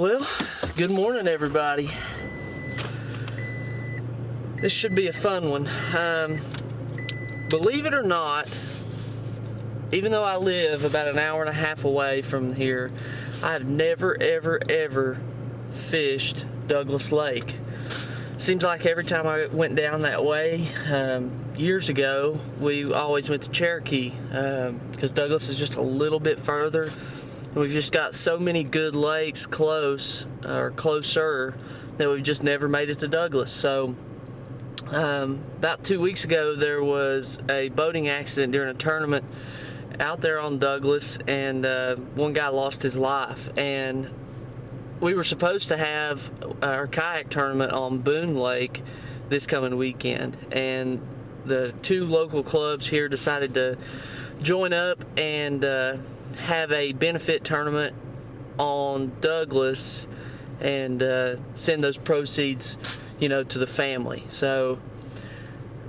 Well, good morning, everybody. This should be a fun one. Believe it or not, even though I live about an hour and a half away from here, I've never, ever fished Douglas Lake. Seems like every time I went down that way, years ago, we always went to Cherokee because Douglas is just a little bit further. We've just got so many good lakes close or closer that we've just never made it to Douglas. So about 2 weeks ago, there was a boating accident during a tournament out there on Douglas, and one guy lost his life. And we were supposed to have our kayak tournament on Boone Lake this coming weekend, and the two local clubs here decided to join up and have a benefit tournament on Douglas and send those proceeds, to the family. So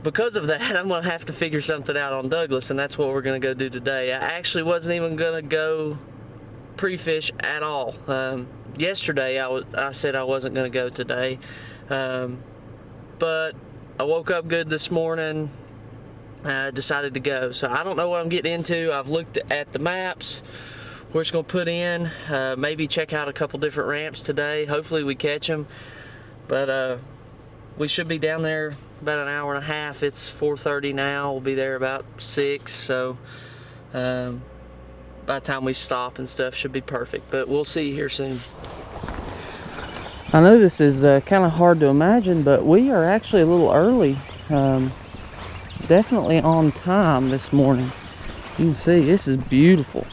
because of that, I'm gonna have to figure something out on Douglas, and that's what we're gonna go do today. I actually wasn't even gonna go pre-fish at all. Yesterday I said I wasn't gonna go today, but I woke up good this morning. Decided to go. So I don't know what I'm getting into. I've looked at the maps. We're just gonna put in, maybe check out a couple different ramps today. Hopefully we catch them. But we should be down there about an hour and a half. It's 4:30 now. We'll be there about 6. So by the time we stop and stuff, should be perfect. But we'll see you here soon. I know this is kind of hard to imagine, but we are actually a little early. Definitely on time this morning. You can see this is beautiful.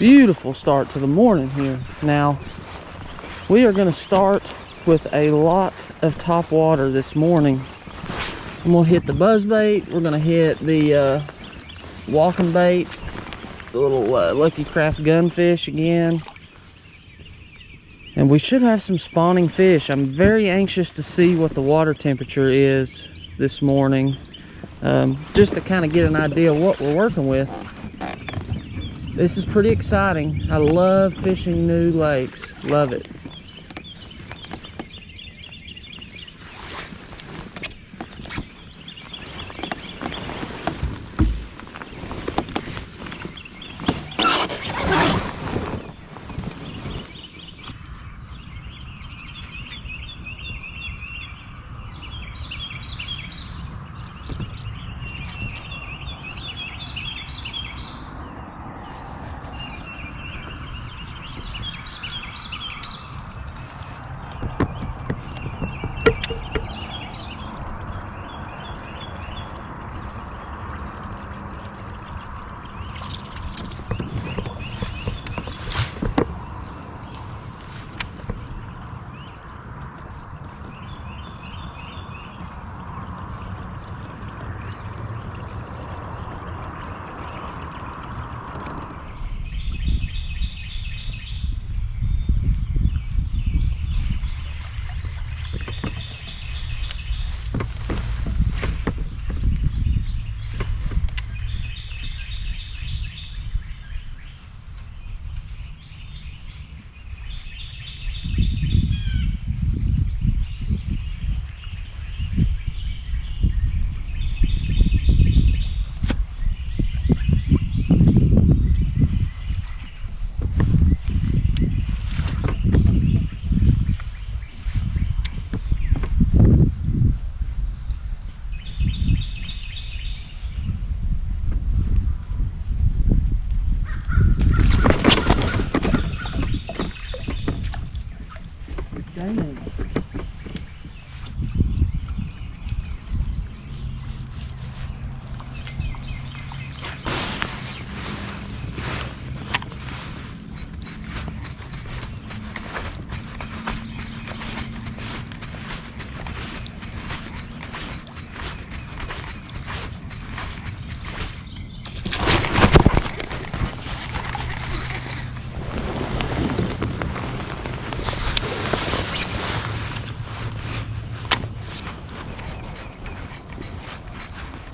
Beautiful start to the morning here. Now, we are going to start with a lot of top water this morning. I'm going to hit the buzzbait. We're going to hit the walking bait, the little Lucky Craft gunfish again. And we should have some spawning fish. I'm very anxious to see what the water temperature is this morning, just to kind of get an idea of what we're working with. This is pretty exciting. I love fishing new lakes. Love it.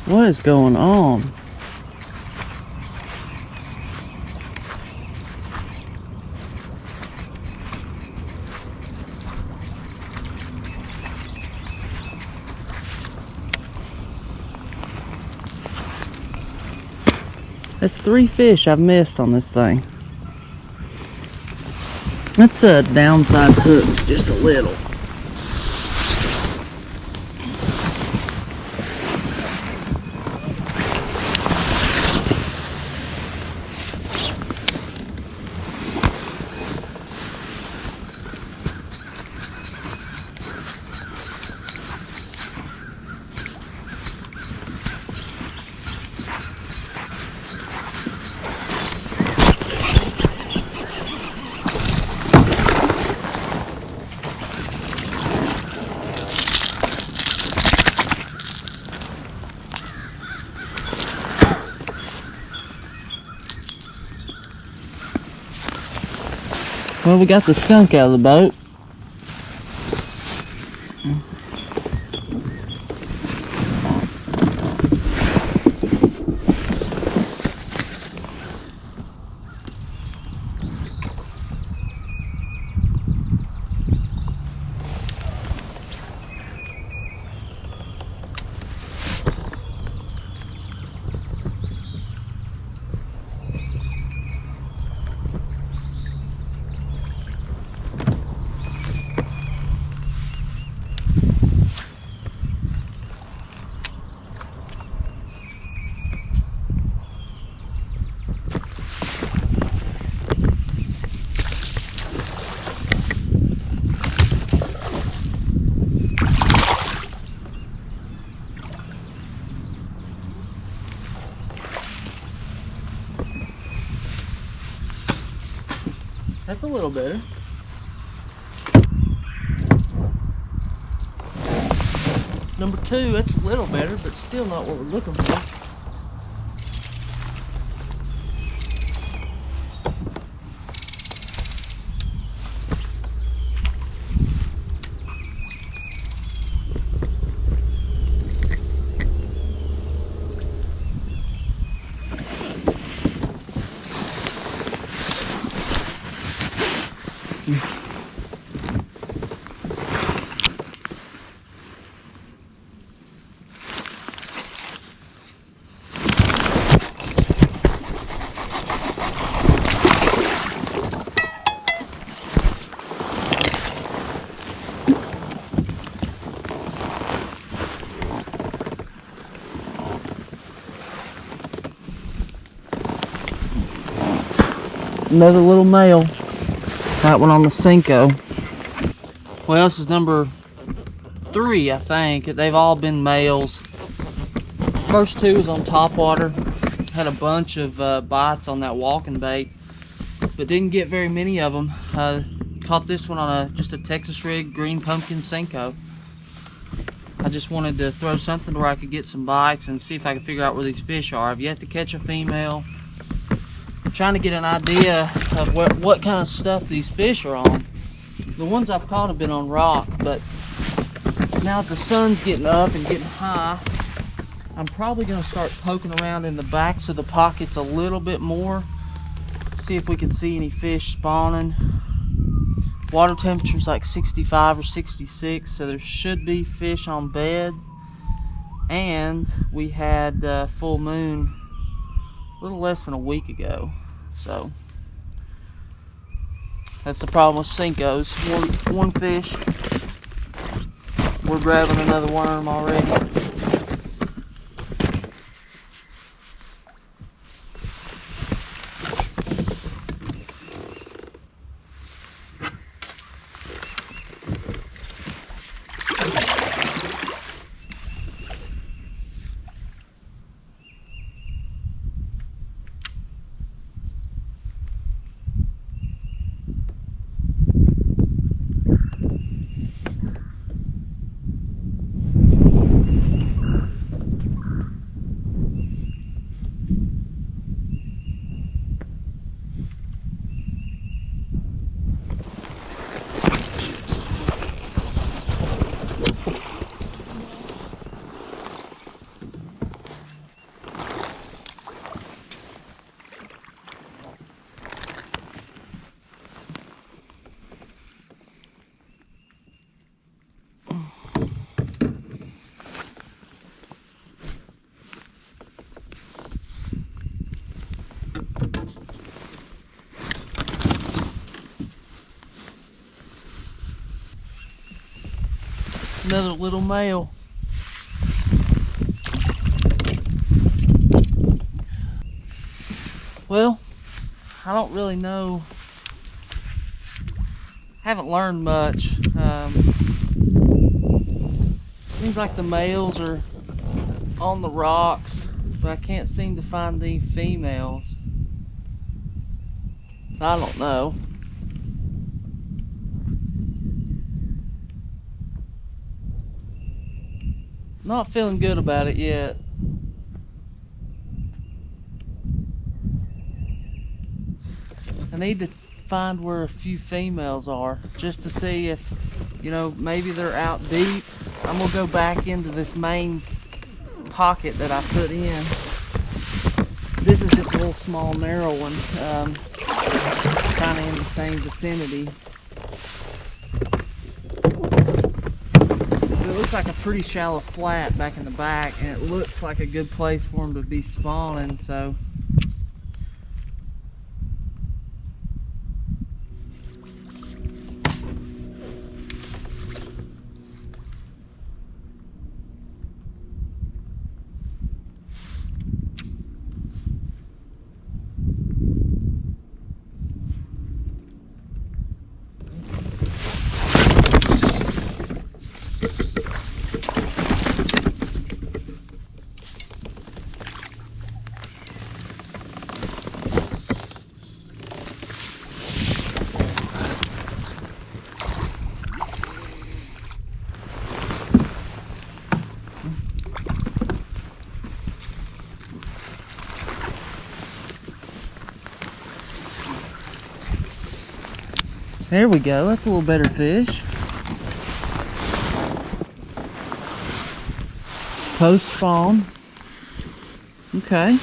What is going on? That's 3 fish I've missed on this thing. Let's downsize hooks just a little. Well, we got the skunk out of the boat. That's a little better. Number 2, that's a little better, but still not what we're looking for. Another little male. Got one on the Senko. Well, this is number 3, I think. They've all been males. First 2 was on topwater. Had a bunch of bites on that walking bait, but didn't get very many of them. Caught this one on just a Texas rig green pumpkin Senko. I just wanted to throw something where I could get some bites and see if I could figure out where these fish are. I've yet to catch a female. I'm trying to get an idea of what kind of stuff these fish are on. The ones I've caught have been on rock, but now that the sun's getting up and getting high, I'm probably going to start poking around in the backs of the pockets a little bit more. See if we can see any fish spawning. Water temperature's like 65 or 66, so there should be fish on bed. And we had full moon a little less than a week ago, so that's the problem with Senkos. One fish, we're grabbing another worm already. Another little male. Well, I don't really know. Haven't learned much. Seems like the males are on the rocks, but I can't seem to find the females. So I don't know. Not feeling good about it yet. I need to find where a few females are just to see if, you know, maybe they're out deep. I'm gonna go back into this main pocket that I put in. This is just a little small narrow one, kind of in the same vicinity. It looks like a pretty shallow flat back in the back, and it looks like a good place for them to be spawning, so there we go. That's a little better fish. Post spawn. Okay.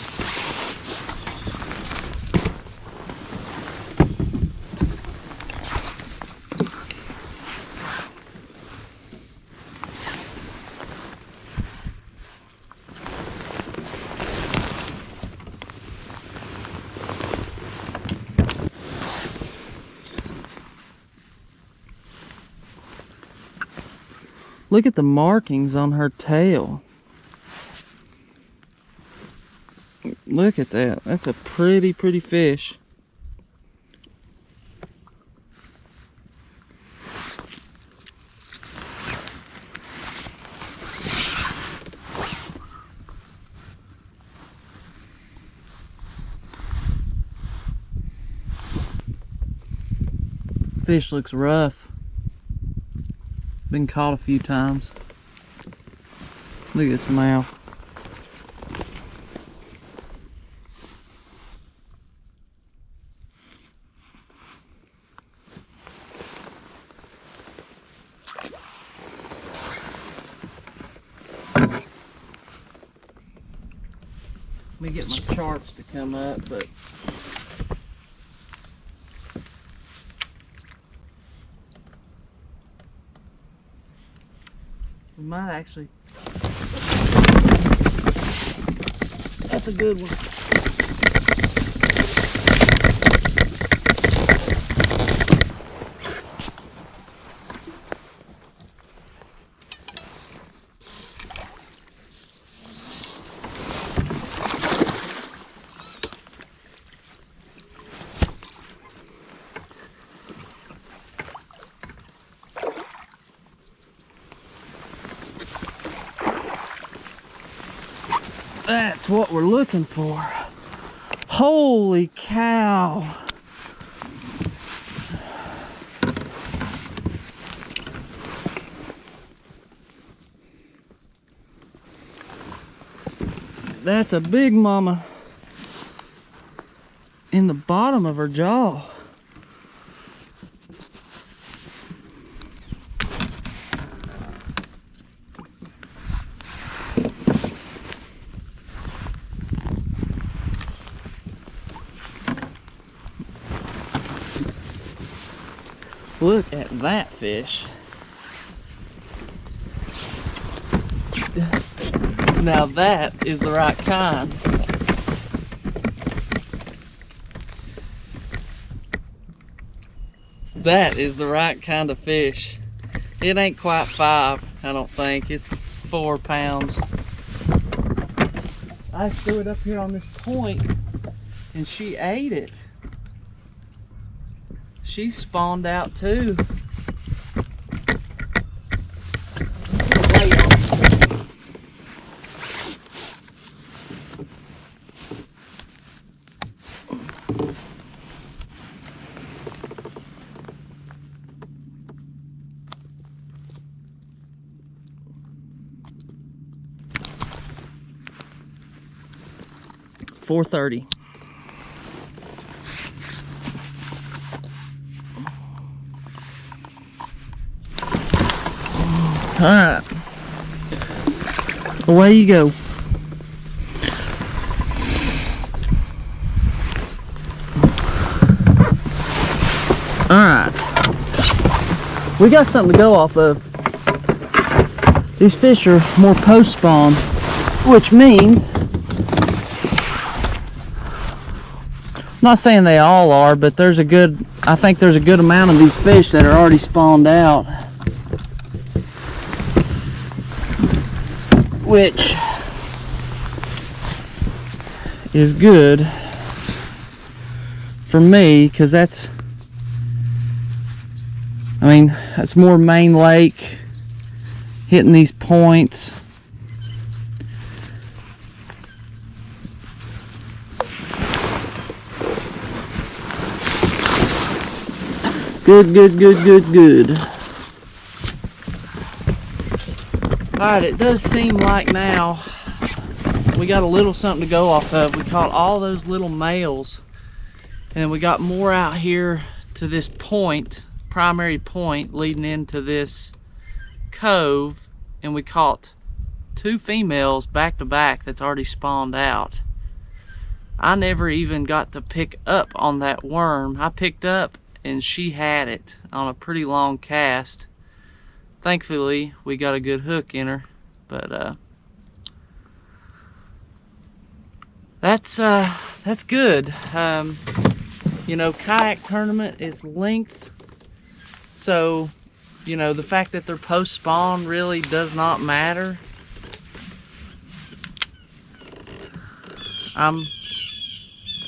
Look at the markings on her tail. Look at that. That's a pretty fish. Fish looks rough. Been caught a few times. Look at its mouth. Let me get my charts to come up, but we might actually. That's a good one. That's what we're looking for. Holy cow. That's a big mama in the bottom of her jaw. Look at that fish. Now that is the right kind. That is the right kind of fish. It ain't quite 5. I don't think. It's 4 pounds. I threw it up here on this point and she ate it. She spawned out too. $4.30. All right, away you go. All right, we got something to go off of. These fish are more post spawn, which means, I'm not saying they all are, but there's a good, I think there's a good amount of these fish that are already spawned out, which is good for me, because that's, I mean, that's more main lake, hitting these points. Good, good, good, good, good. Alright, it does seem like now we got a little something to go off of. We caught all those little males, and we got more out here to this point, primary point leading into this cove, and we caught 2 females back to back that's already spawned out. I never even got to pick up on that worm. I picked up and she had it on a pretty long cast. Thankfully we got a good hook in her, but that's good. You know, kayak tournament is length, so you know, the fact that they're post spawn really does not matter.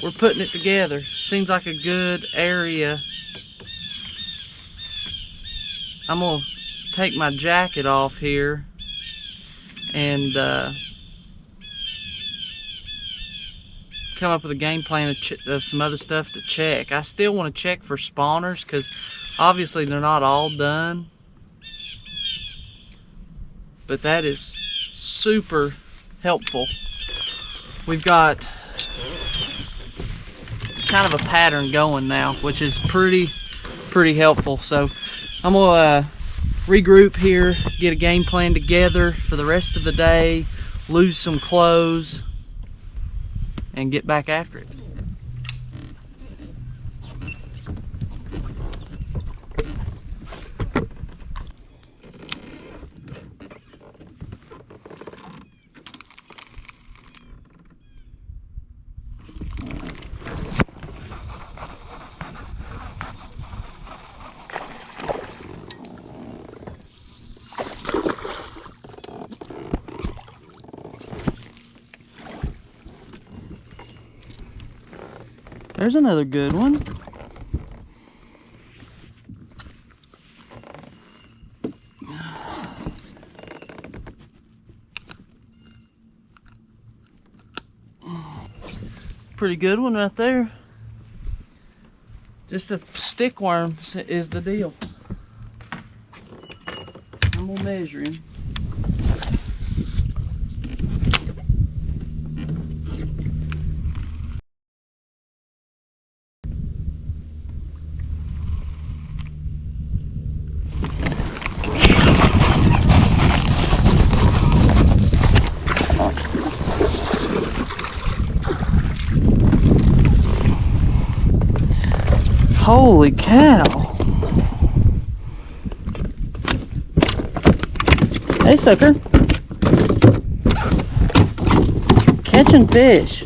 We're putting it together. Seems like a good area. I'm gonna take my jacket off here and come up with a game plan of some other stuff to check. I still want to check for spawners, because obviously they're not all done, but that is super helpful. We've got kind of a pattern going now, which is pretty helpful. So I'm gonna regroup here, get a game plan together for the rest of the day, lose some clothes, and get back after it. There's another good one. Pretty good one right there. Just a stick worm is the deal. I'm gonna measure him. Holy cow. Hey, sucker. Catching fish.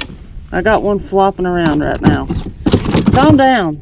I got one flopping around right now. Calm down.